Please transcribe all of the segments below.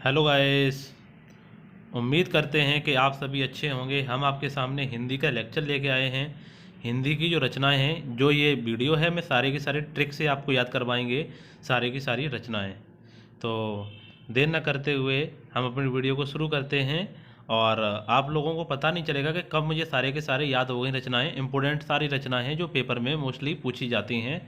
Hello guys. उम्मीद करते हैं कि आप सभी अच्छे होंगे। हम आपके सामने हिंदी का लेक्चर लेके आए हैं। हिंदी की जो रचनाएं हैं, जो ये वीडियो है, मैं सारे की सारे ट्रिक से आपको याद करवाएंगे, सारे की सारी रचनाएं। तो देर न करते हुए हम अपनी वीडियो को शुरू करते हैं। और आप लोगों को पता नहीं चलेगा कि कब मुझे सारे के सारे याद हो गई रचनाएं। इंपॉर्टेंट सारी रचनाएं हैं जो पेपर में मोस्टली पूछी जाती हैं।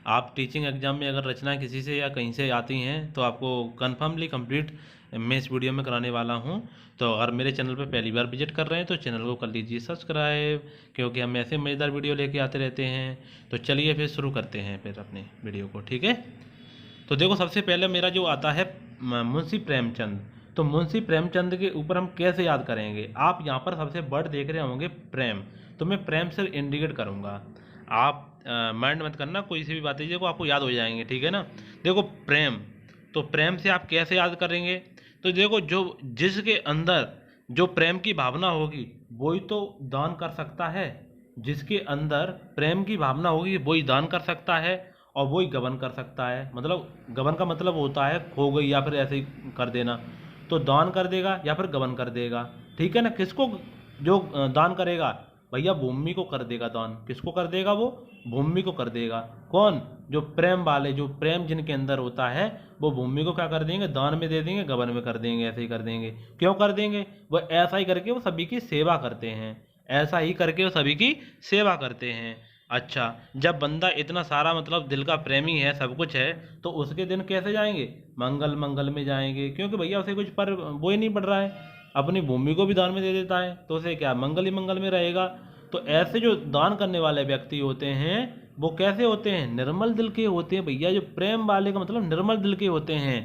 आप टीचिंग एग्जाम में अगर रचनाएं किसी से या कहीं से आती हैं तो आपको कन्फर्मली कंप्लीट मैं इस वीडियो में कराने वाला हूं। तो अगर मेरे चैनल पर पहली बार विजिट कर रहे हैं तो चैनल को कर लीजिए सब्सक्राइब, क्योंकि हम ऐसे मज़ेदार वीडियो लेके आते रहते हैं। तो चलिए फिर शुरू करते हैं फिर अपने वीडियो को, ठीक है। तो देखो, सबसे पहले मेरा जो आता है मुंशी प्रेमचंद। तो मुंशी प्रेमचंद के ऊपर हम कैसे याद करेंगे। आप यहाँ पर सबसे वर्ड देख रहे होंगे प्रेम, तो मैं प्रेम से इंडिकेट करूँगा। आप माइंड मत करना, कोई सी भी बात है, देखो आपको याद हो जाएंगे, ठीक है ना। देखो प्रेम, तो प्रेम से आप कैसे याद करेंगे। तो देखो, जो जिसके अंदर जो प्रेम की भावना होगी वही तो दान कर सकता है। जिसके अंदर प्रेम की भावना होगी वही दान कर सकता है और वही गबन कर सकता है। मतलब गबन का मतलब होता है खो गई या फिर ऐसे ही कर देना। तो दान कर देगा या फिर गबन कर देगा, ठीक है ना। किसको जो दान करेगा, भैया भूमि को कर देगा दान। किसको कर देगा, वो भूमि को कर देगा। कौन, जो प्रेम वाले, जो प्रेम जिनके अंदर होता है, वो भूमि को क्या कर देंगे, दान में दे देंगे, गबन में कर देंगे, ऐसे ही कर देंगे। क्यों कर देंगे, वो ऐसा ही करके वो सभी की सेवा करते हैं। ऐसा ही करके वो सभी की सेवा करते हैं। अच्छा, जब बंदा इतना सारा मतलब दिल का प्रेमी है, सब कुछ है, तो उसके दिन कैसे जाएंगे, मंगल मंगल में जाएंगे। क्योंकि भैया उसे कुछ पर वो ही नहीं पड़ रहा है, अपनी भूमि को भी दान में दे देता है, तो उसे क्या मंगल ही मंगल में रहेगा। तो ऐसे जो दान करने वाले व्यक्ति होते हैं वो कैसे होते हैं, निर्मल दिल के होते हैं भैया। जो प्रेम वाले का मतलब निर्मल दिल के होते हैं।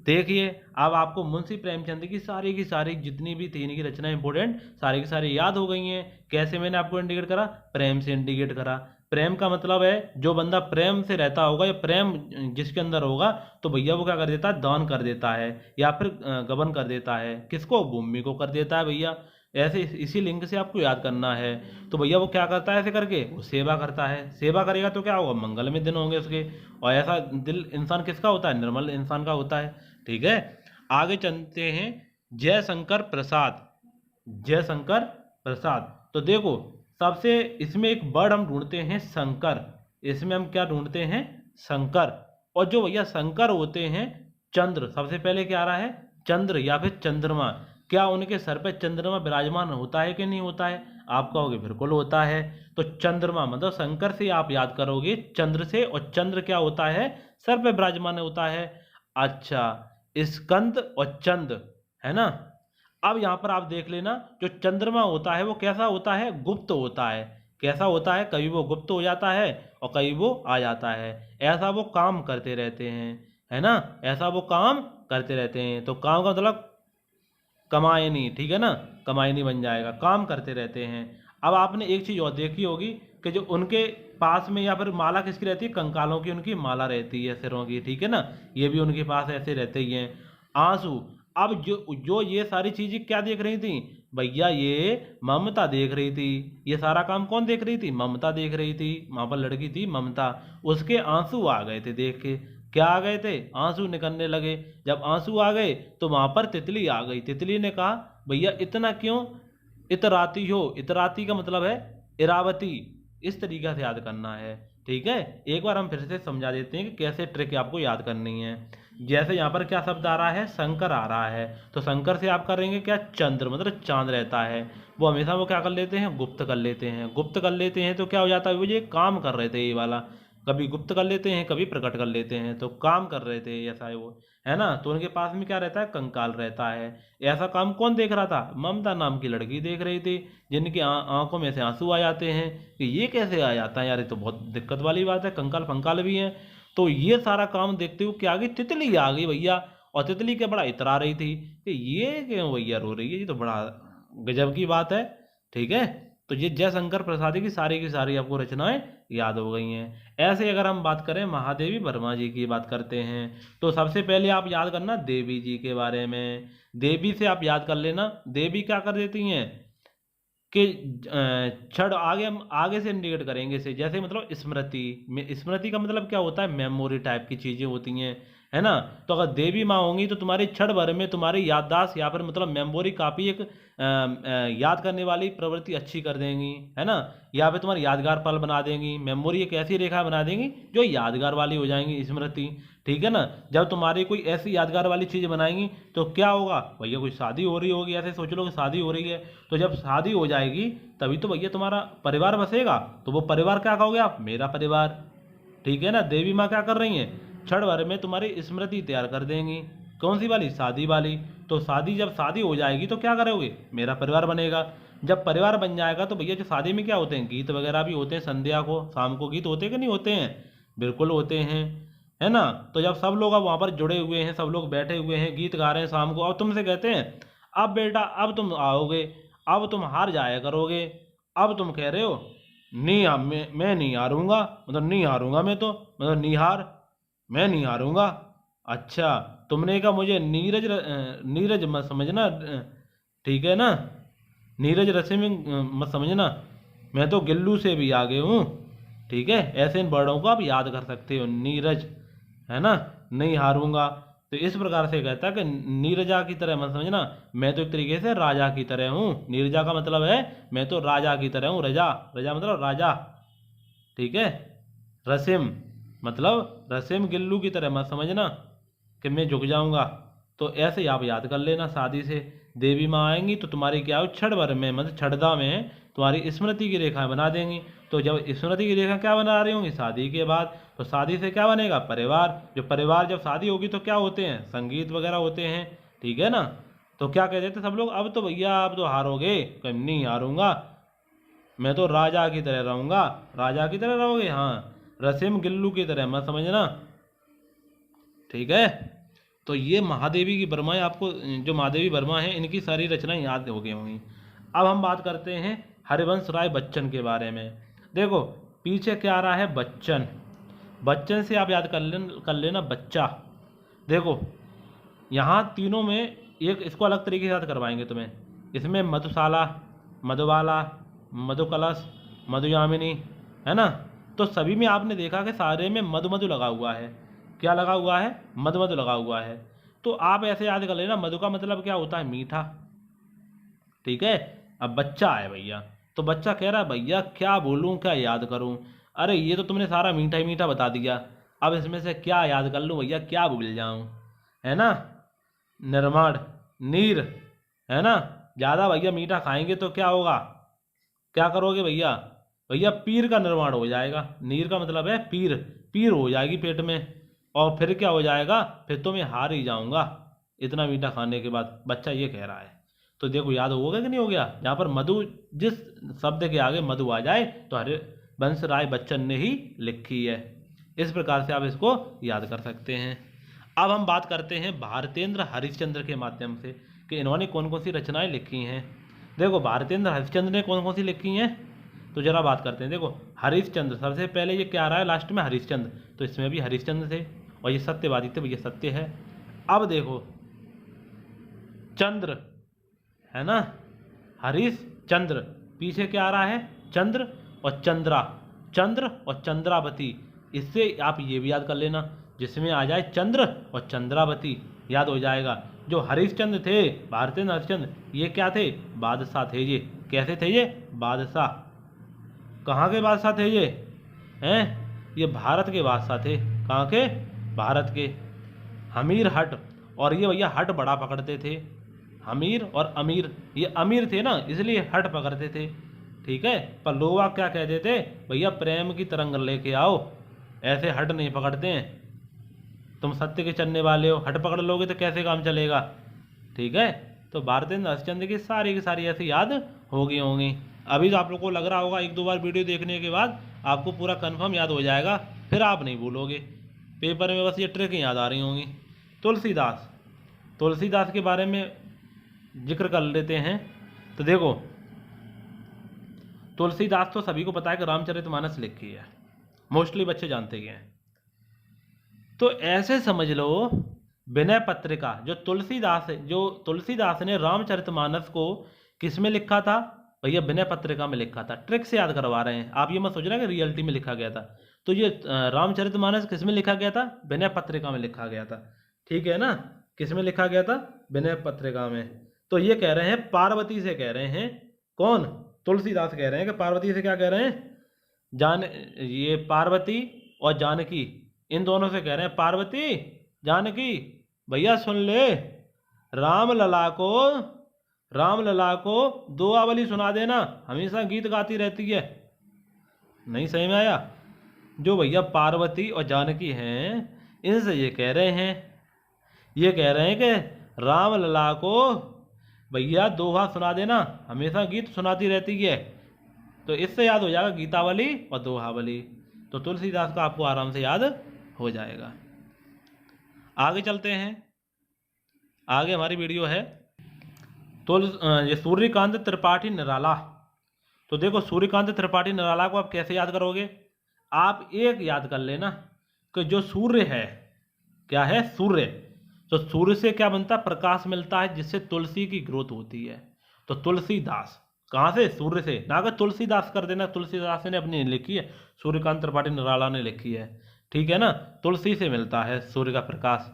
देखिए, अब आपको मुंशी प्रेमचंद की सारी जितनी भी थी इनकी रचना इंपॉर्टेंट, सारी की सारी याद हो गई हैं। कैसे मैंने आपको इंडिकेट करा, प्रेम से इंडिकेट करा। प्रेम का मतलब है जो बंदा प्रेम से रहता होगा या प्रेम जिसके अंदर होगा, तो भैया वो क्या कर देता है, दान कर देता है या फिर गबन कर देता है। किसको, भूमि को कर देता है भैया। ऐसे इसी लिंक से आपको याद करना है। तो भैया वो क्या करता है, ऐसे करके वो सेवा करता है। सेवा करेगा तो क्या होगा, मंगल में दिन होंगे उसके। और ऐसा दिल इंसान किसका होता है, निर्मल इंसान का होता है, ठीक है। आगे चलते हैं, जयशंकर प्रसाद। जयशंकर प्रसाद, तो देखो, सबसे इसमें एक वर्ड हम ढूंढते हैं शंकर। इसमें हम क्या ढूंढते हैं, शंकर। और जो भैया शंकर होते हैं, चंद्र, सबसे पहले क्या आ रहा है, चंद्र या फिर चंद्रमा। क्या उनके सर पे चंद्रमा विराजमान होता है कि नहीं होता है, आप कहोगे बिल्कुल होता है। तो चंद्रमा मतलब शंकर से आप याद करोगे चंद्र से, और चंद्र क्या होता है, सर पे विराजमान होता है। अच्छा, स्कंद और चंद, है ना। अब यहाँ पर आप देख लेना, जो चंद्रमा होता है वो कैसा होता है, गुप्त होता है। कैसा होता है, कभी वो गुप्त हो जाता है और कभी वो आ जाता है। ऐसा वो काम करते रहते हैं, है ना। ऐसा वो काम करते रहते हैं, तो काम का मतलब कमायनी, ठीक है ना, कमायनी बन जाएगा, काम करते रहते हैं। अब आपने एक चीज़ और देखी होगी कि जो उनके पास में या फिर माला किसकी रहती है, कंकालों की उनकी माला रहती है, सिरों की, ठीक है ना। ये भी उनके पास ऐसे रहते ही हैं। आंसू, अब जो जो ये सारी चीजें क्या देख रही थी भैया, ये ममता देख रही थी। ये सारा काम कौन देख रही थी, ममता देख रही थी। वहां पर लड़की थी ममता, उसके आंसू आ गए थे देख के। क्या आ गए थे, आंसू निकलने लगे। जब आंसू आ गए तो वहां पर तितली आ गई। तितली ने कहा, भैया इतना क्यों इतराती हो। इतराती का मतलब है इरावती। इस तरीका से याद करना है, ठीक है। एक बार हम फिर से समझा देते हैं कि कैसे ट्रिक आपको याद करनी है। जैसे यहाँ पर क्या शब्द आ रहा है, शंकर आ रहा है, तो शंकर से आप करेंगे क्या, चंद्र, मतलब चांद रहता है। वो हमेशा वो क्या कर लेते हैं, गुप्त कर लेते हैं। गुप्त कर लेते हैं तो क्या हो जाता है, वो ये काम कर रहे थे ये वाला, कभी गुप्त कर लेते हैं कभी प्रकट कर लेते हैं, तो काम कर रहे थे ऐसा है वो, है ना। तो उनके पास में क्या रहता है, कंकाल रहता है। ऐसा काम कौन देख रहा था, ममता नाम की लड़की देख रही थी, जिनकी आंखों में से आंसू आ जाते हैं कि ये कैसे आ जाता है यार, ये तो बहुत दिक्कत वाली बात है, कंकाल फंकाल भी हैं। तो ये सारा काम देखते हुए क्या आ गई, तितली आ गई भैया। और तितली क्या बड़ा इतरा रही थी कि ये क्यों भैया रो रही है, ये तो बड़ा गजब की बात है, ठीक है। तो ये जयशंकर प्रसाद की सारी आपको रचनाएं याद हो गई हैं। ऐसे अगर हम बात करें महादेवी वर्मा जी की बात करते हैं, तो सबसे पहले आप याद करना देवी जी के बारे में। देवी से आप याद कर लेना, देवी क्या कर देती हैं कि क्षण आगे, हम आगे से इंडिकेट करेंगे इसे, जैसे मतलब स्मृति में, स्मृति का मतलब क्या होता है, मेमोरी टाइप की चीजें होती हैं, है ना। तो अगर देवी माँ होंगी तो तुम्हारी क्षण भर में तुम्हारी याददाश्त या फिर मतलब मेमोरी काफ़ी एक याद करने वाली प्रवृत्ति अच्छी कर देंगी, है ना। या फिर तुम्हारी यादगार पल बना देंगी, मेमोरी एक ऐसी रेखा बना देंगी जो यादगार वाली हो जाएंगी, स्मृति, ठीक है ना। जब तुम्हारी कोई ऐसी यादगार वाली चीज़ बनाएंगी तो क्या होगा भैया, कोई शादी हो रही होगी, ऐसे सोच लो कि शादी हो रही है, तो जब शादी हो जाएगी तभी तो भैया तुम्हारा परिवार बसेगा, तो वो परिवार क्या कहोगे आप, मेरा परिवार, ठीक है ना। देवी माँ क्या कर रही हैं, क्षण भर में तुम्हारी स्मृति तैयार कर देंगी, कौन सी वाली, शादी वाली। तो शादी जब शादी हो जाएगी तो क्या करोगे, मेरा परिवार बनेगा। जब परिवार बन जाएगा तो भैया जो शादी में क्या होते हैं, गीत वगैरह भी होते हैं, संध्या को शाम को गीत होते हैं कि नहीं होते हैं, बिल्कुल होते हैं, है ना। तो जब सब लोग अब वहाँ पर जुड़े हुए हैं, सब लोग बैठे हुए हैं, गीत गा रहे हैं शाम को, अब तुमसे कहते हैं अब बेटा अब तुम आओगे, अब तुम हार जाया करोगे, अब तुम कह रहे हो नहीं मैं नहीं हारूंगा, मतलब नहीं हारूंगा मैं, तो मतलब निहार, मैं नहीं हारूंगा। अच्छा, तुमने कहा मुझे नीरज मत समझना, ठीक है ना, नीरज रसे में मत समझना, मैं तो गिल्लू से भी आगे हूँ, ठीक है। ऐसे इन वर्डों को आप याद कर सकते हो, नीरज, है ना, नहीं हारूंगा। तो इस प्रकार से कहता है कि नीरजा की तरह मत समझना, मैं तो एक तरीके से राजा की तरह हूँ। नीरजा का मतलब है मैं तो राजा की तरह हूँ, रजा, रजा मतलब राजा, ठीक है। रसिम मतलब रसिम गिल्लू की तरह मत समझना कि मैं झुक जाऊंगा। तो ऐसे ही आप याद कर लेना, शादी से देवी माँ आएंगी तो तुम्हारी क्या हो, क्षण भर में मतलब क्षणदा में तुम्हारी स्मृति की रेखा बना देंगी। तो जब स्मृति की रेखा क्या बना रही होंगी, शादी के बाद, तो शादी से क्या बनेगा, परिवार। जो परिवार जब शादी होगी तो क्या होते हैं, संगीत वगैरह होते हैं, ठीक है ना। तो क्या कहते थे सब लोग, अब तो भैया अब तो हारोगे, कहीं नहीं हारूंगा, मैं तो राजा की तरह रहूंगा, राजा की तरह रहोगे, हाँ, रसिम गिल्लू की तरह मत समझना, ठीक है। तो ये महादेवी की वर्माएं आपको, जो महादेवी वर्मा है इनकी सारी रचनाएं याद हो गई होंगी। अब हम बात करते हैं हरिवंश राय बच्चन के बारे में। देखो पीछे क्या आ रहा है, बच्चन, बच्चन से आप याद कर लेना बच्चा। देखो यहाँ तीनों में एक इसको अलग तरीके से याद करवाएंगे तुम्हें। इसमें मधुशाला, मधुबाला, मधुकलश, मधुयामिनी, है ना। तो सभी में आपने देखा कि सारे में मधु मधु लगा हुआ है, क्या लगा हुआ है, मधु मधु लगा हुआ है। तो आप ऐसे याद कर लेना, मधु का मतलब क्या होता है, मीठा, ठीक है। अब बच्चा है भैया, तो बच्चा कह रहा है भैया क्या बोलूं, क्या याद करूं, अरे ये तो तुमने सारा मीठा ही मीठा बता दिया, अब इसमें से क्या याद कर लूं भैया, क्या भूल जाऊं, है ना। निर्माण, नीर, है ना, ज़्यादा भैया मीठा खाएंगे तो क्या होगा, क्या करोगे भैया, भैया पीर का निर्माण हो जाएगा। नीर का मतलब है पीर, पीर हो जाएगी पेट में, और फिर क्या हो जाएगा, फिर तो मैं हार ही जाऊंगा इतना मीठा खाने के बाद, बच्चा ये कह रहा है। तो देखो याद हो गया कि नहीं हो गया, यहाँ पर मधु, जिस शब्द के आगे मधु आ जाए तो हरिवंश राय बच्चन ने ही लिखी है। इस प्रकार से आप इसको याद कर सकते हैं। अब हम बात करते हैं भारतेंद्र हरिश्चंद्र के माध्यम से कि इन्होंने कौन कौन सी रचनाएं लिखी हैं। देखो भारतेंद्र हरिश्चंद्र ने कौन कौन सी लिखी हैं, तो जरा बात करते हैं। देखो हरिश्चंद्र, सबसे पहले ये क्या आ रहा है लास्ट में, हरिश्चंद्र, तो इसमें भी हरिश्चंद्र थे, और ये सत्यवादी थे, ये सत्य है। अब देखो चंद्र, है ना, हरीश चंद्र, पीछे क्या आ रहा है, चंद्र और चंद्रा, चंद्र और चंद्रावती। इससे आप ये भी याद कर लेना, जिसमें आ जाए चंद्र और चंद्रावती याद हो जाएगा। जो हरिश्चंद्र थे, भारतेंद्र हरिश्चंद्र, ये क्या थे, बादशाह थे ये। कैसे थे ये, बादशाह, कहाँ के बादशाह थे ये, हैं, ये भारत के बादशाह थे, कहाँ के, भारत के। हमीर हट, और ये भैया हट बड़ा पकड़ते थे, हमीर और अमीर, ये अमीर थे ना इसलिए हट पकड़ते थे, ठीक है। पर लोग क्या कहते थे, भैया प्रेम की तरंग लेके आओ, ऐसे हट नहीं पकड़ते हैं, तुम सत्य के चलने वाले हो, हट पकड़ लोगे तो कैसे काम चलेगा, ठीक है। तो भारतेंद्र हरिश्चंद्र की सारी ऐसी याद हो गई होंगी। अभी तो आप लोग को लग रहा होगा एक दो बार वीडियो देखने के बाद आपको पूरा कंफर्म याद हो जाएगा, फिर आप नहीं भूलोगे, पेपर में बस ये ट्रिक याद आ रही होंगी। तुलसीदास, तुलसीदास के बारे में जिक्र कर लेते हैं। तो देखो तुलसीदास तो सभी को पता है कि रामचरितमानस लिखी है, मोस्टली बच्चे जानते ही हैं। तो ऐसे समझ लो विनय पत्रिका, जो तुलसीदास ने रामचरितमानस को किस में लिखा था, भैया विनय पत्रिका में लिखा था। ट्रिक से याद करवा रहे हैं, आप ये मत सोचना कि रियलिटी में लिखा गया था। तो ये रामचरितमानस किस में लिखा गया था? विनय पत्रिका में लिखा गया था, ठीक है ना। किस में लिखा गया था? विनय पत्रिका में। तो ये कह रहे हैं पार्वती से कह रहे हैं, कौन? तुलसीदास कह रहे हैं कि पार्वती से क्या कह रहे हैं? ये पार्वती और जानकी, इन दोनों से कह रहे हैं, पार्वती जानकी भैया सुन ले, रामलला को दुआवली सुना देना, हमेशा गीत गाती रहती है। नहीं समझ में आया? जो भैया पार्वती और जानकी हैं, इनसे ये कह रहे हैं कि रामलला को भैया दोहा सुना देना, हमेशा गीत सुनाती रहती है। तो इससे याद हो जाएगा गीतावली और दोहावली, तो तुलसीदास का आपको आराम से याद हो जाएगा। आगे चलते हैं, आगे हमारी वीडियो है ये सूर्यकांत त्रिपाठी निराला। तो देखो सूर्यकांत त्रिपाठी निराला को आप कैसे याद करोगे? आप एक याद कर लेना कि जो सूर्य है, क्या है? सूर्य। तो सूर्य से क्या बनता है? प्रकाश मिलता है, जिससे तुलसी की ग्रोथ होती है। तो तुलसीदास कहाँ से? सूर्य से। ना कि तुलसीदास कर देना, तुलसीदास ने अपनी लिखी है, सूर्यकांत त्रिपाठी निराला ने लिखी है, ठीक है ना। तुलसी से मिलता है सूर्य का प्रकाश।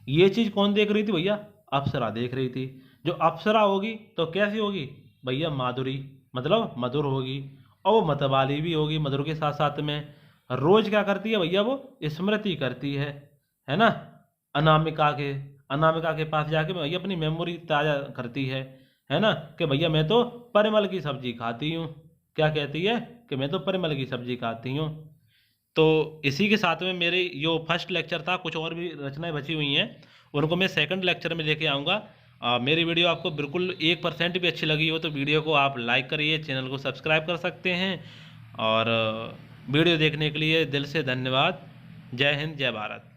ये चीज़ कौन देख रही थी भैया? अप्सरा देख रही थी। जो अप्सरा होगी तो कैसी होगी भैया? माधुरी, मतलब मधुर होगी, और वो मतवाली भी होगी। मधुर के साथ साथ में रोज क्या करती है भैया? वो स्मृति करती है ना। अनामिका के पास जाके भैया अपनी मेमोरी ताज़ा करती है ना, कि भैया मैं तो परमल की सब्जी खाती हूँ। क्या कहती है? कि मैं तो परमल की सब्जी खाती हूँ। तो इसी के साथ में मेरे जो फर्स्ट लेक्चर था, कुछ और भी रचनाएं बची हुई हैं, उनको मैं सेकंड लेक्चर में लेके आऊँगा। मेरी वीडियो आपको बिल्कुल 1% भी अच्छी लगी हो तो वीडियो को आप लाइक करिए, चैनल को सब्सक्राइब कर सकते हैं। और वीडियो देखने के लिए दिल से धन्यवाद। जय हिंद, जय भारत।